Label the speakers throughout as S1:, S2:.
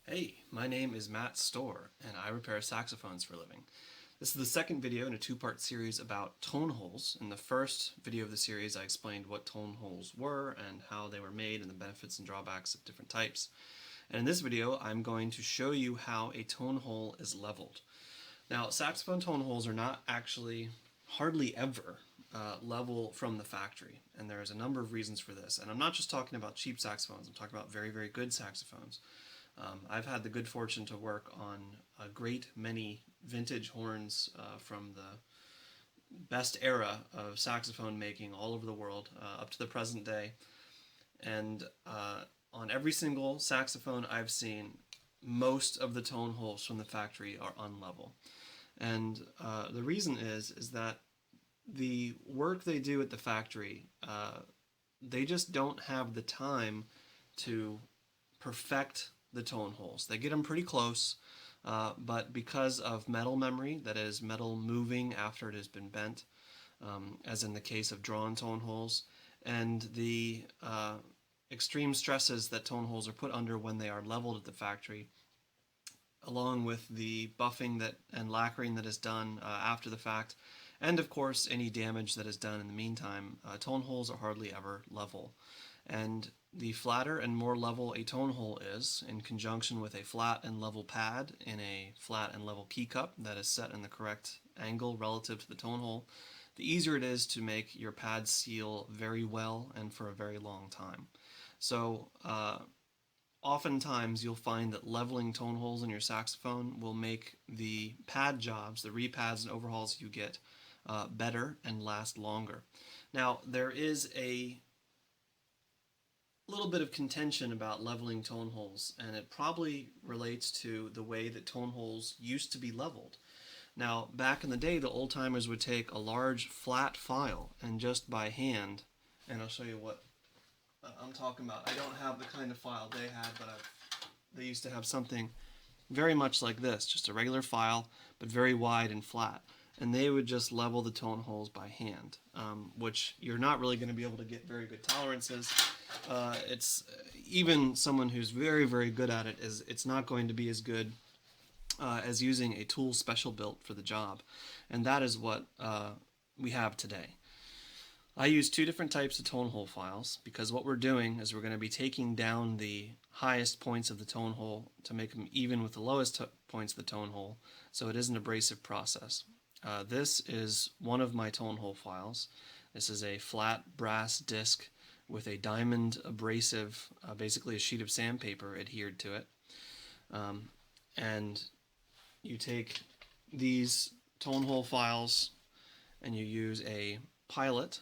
S1: Hey, my name is Matt Stohrer, and I repair saxophones for a living. This is the second video in a two-part series about tone holes. In the first video of the series, I explained what tone holes were and how they were made and the benefits and drawbacks of different types. And in this video, I'm going to show you how a tone hole is leveled. Now, saxophone tone holes are not actually hardly ever level from the factory, and there's a number of reasons for this. And I'm not just talking about cheap saxophones, I'm talking about very, very good saxophones. I've had the good fortune to work on a great many vintage horns from the best era of saxophone making all over the world up to the present day. And on every single saxophone I've seen, most of the tone holes from the factory are unlevel. And the reason is that the work they do at the factory, they just don't have the time to perfect the tone holes. They get them pretty close, but because of metal memory, that is metal moving after it has been bent, as in the case of drawn tone holes, and the extreme stresses that tone holes are put under when they are leveled at the factory, along with the buffing and lacquering that is done after the fact, and of course any damage that is done in the meantime, tone holes are hardly ever level. And the flatter and more level a tone hole is, in conjunction with a flat and level pad in a flat and level key cup that is set in the correct angle relative to the tone hole, the easier it is to make your pad seal very well and for a very long time. So oftentimes you'll find that leveling tone holes in your saxophone will make the pad jobs, the repads and overhauls you get, better and last longer. Now, there is a little bit of contention about leveling tone holes, and it probably relates to the way that tone holes used to be leveled. Now, back in the day, the old timers would take a large flat file and just by hand, and I'll show you what I'm talking about. I don't have the kind of file they had, but they used to have something very much like this, just a regular file, but very wide and flat. And they would just level the tone holes by hand, which you're not really going to be able to get very good tolerances. It's even someone who's very, very good at it it's not going to be as good as using a tool special built for the job, and that is what we have today. I use two different types of tone hole files because what we're doing is we're going to be taking down the highest points of the tone hole to make them even with the lowest points of the tone hole, so it is an abrasive process. This is one of my tone hole files. This is a flat brass disc with a diamond abrasive, basically a sheet of sandpaper adhered to it. And you take these tone hole files and you use a pilot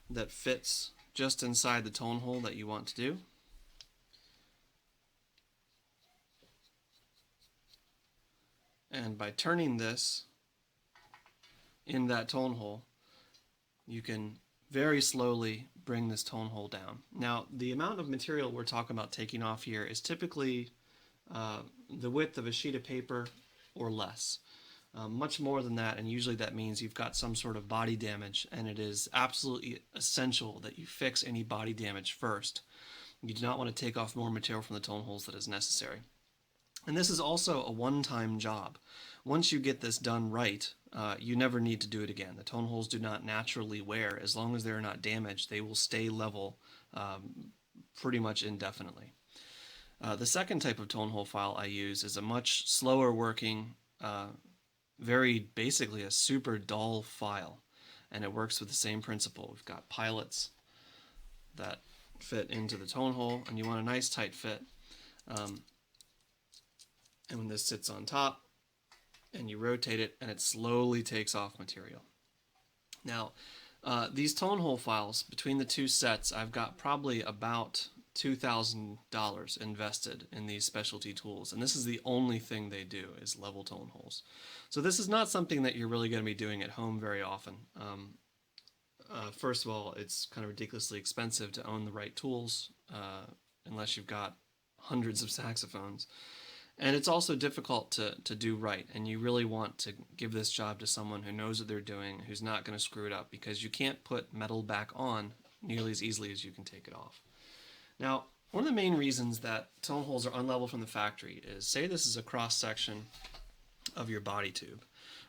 S1: that fits just inside the tone hole that you want to do. And by turning this in that tone hole, you can very slowly bring this tone hole down. Now, the amount of material we're talking about taking off here is typically the width of a sheet of paper or less. Much more than that, and usually that means you've got some sort of body damage, and it is absolutely essential that you fix any body damage first. You do not want to take off more material from the tone holes than is necessary. And this is also a one-time job. Once you get this done right, you never need to do it again. The tone holes do not naturally wear. As long as they're not damaged, they will stay level pretty much indefinitely. The second type of tone hole file I use is a much slower working, very basically a super dull file, and it works with the same principle. We've got pilots that fit into the tone hole, and you want a nice tight fit. And when this sits on top and you rotate it, and it slowly takes off material. Now, these tone hole files, between the two sets, I've got probably about $2,000 invested in these specialty tools, and this is the only thing they do is level tone holes. So this is not something that you're really going to be doing at home very often. First of all, it's kind of ridiculously expensive to own the right tools unless you've got hundreds of saxophones. And it's also difficult to do right, and you really want to give this job to someone who knows what they're doing, who's not going to screw it up, because you can't put metal back on nearly as easily as you can take it off. Now, one of the main reasons that tone holes are unlevel from the factory is, say this is a cross section of your body tube,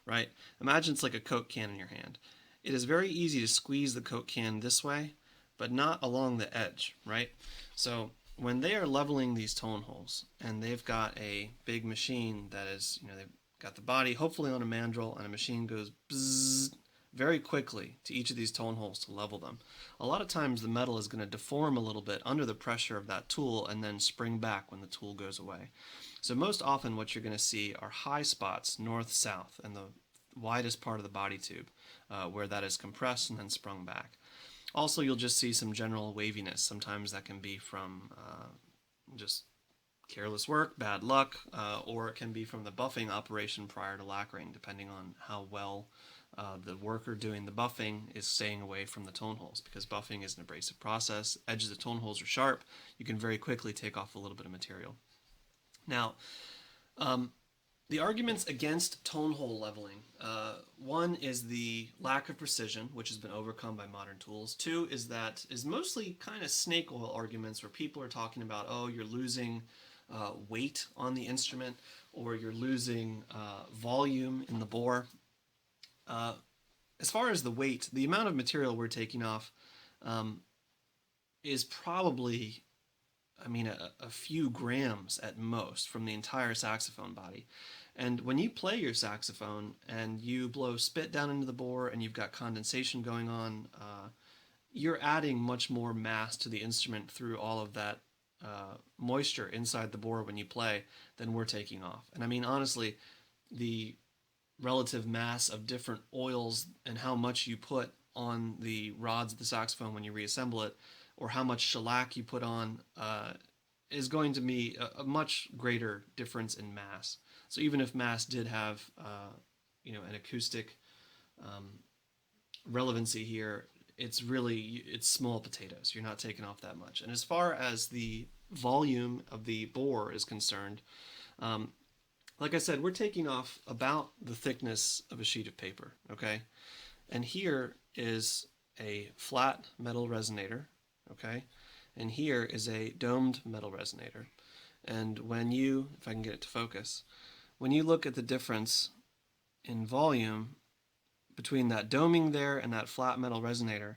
S1: right? Imagine it's like a Coke can in your hand. It is very easy to squeeze the Coke can this way, but not along the edge, right? So when they are leveling these tone holes, and they've got a big machine that is, they've got the body hopefully on a mandrel, and a machine goes bzzz very quickly to each of these tone holes to level them. A lot of times the metal is going to deform a little bit under the pressure of that tool and then spring back when the tool goes away. So most often what you're going to see are high spots, north-south, and the widest part of the body tube, where that is compressed and then sprung back. Also, you'll just see some general waviness. Sometimes that can be from just careless work, bad luck, or it can be from the buffing operation prior to lacquering, depending on how well the worker doing the buffing is staying away from the tone holes, because buffing is an abrasive process. Edges of tone holes are sharp. You can very quickly take off a little bit of material. Now, the arguments against tone hole leveling, one is the lack of precision, which has been overcome by modern tools. Two is mostly kind of snake oil arguments, where people are talking about, oh, you're losing weight on the instrument, or you're losing volume in the bore. As far as the weight, the amount of material we're taking off is probably, a few grams at most from the entire saxophone body. And when you play your saxophone and you blow spit down into the bore and you've got condensation going on, you're adding much more mass to the instrument through all of that moisture inside the bore when you play than we're taking off. And honestly, the relative mass of different oils and how much you put on the rods of the saxophone when you reassemble it, or how much shellac you put on, is going to be a much greater difference in mass. So even if mass did have an acoustic relevancy here, it's small potatoes. You're not taking off that much. And as far as the volume of the bore is concerned, like I said, we're taking off about the thickness of a sheet of paper, okay? And here is a flat metal resonator, okay? And here is a domed metal resonator. And when you, if I can get it to focus, when you look at the difference in volume between that doming there and that flat metal resonator,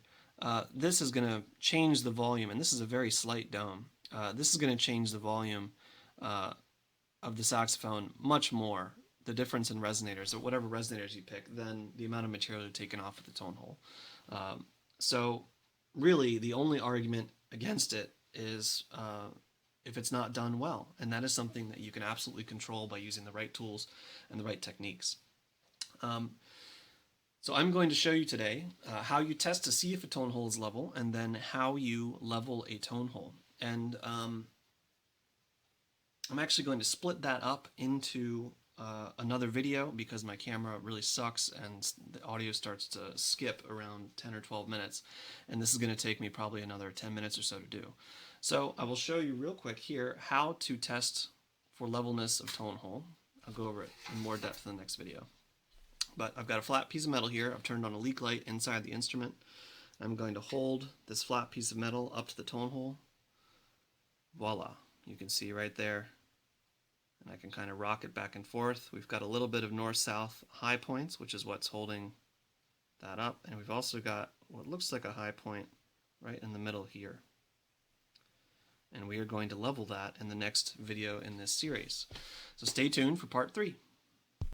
S1: this is going to change the volume, and this is a very slight dome. This is going to change the volume of the saxophone much more, the difference in resonators, or whatever resonators you pick, than the amount of material you're taking off at the tone hole. So really, the only argument against it is if it's not done well, and that is something that you can absolutely control by using the right tools and the right techniques. So I'm going to show you today how you test to see if a tone hole is level, and then how you level a tone hole. And I'm actually going to split that up into another video, because my camera really sucks and the audio starts to skip around 10 or 12 minutes, and this is going to take me probably another 10 minutes or so to do. So I will show you real quick here how to test for levelness of tone hole. I'll go over it in more depth in the next video. But I've got a flat piece of metal here. I've turned on a leak light inside the instrument. I'm going to hold this flat piece of metal up to the tone hole. Voila. You can see right there. And I can kind of rock it back and forth. We've got a little bit of north-south high points, which is what's holding that up. And we've also got what looks like a high point right in the middle here. And we are going to level that in the next video in this series. So stay tuned for part 3.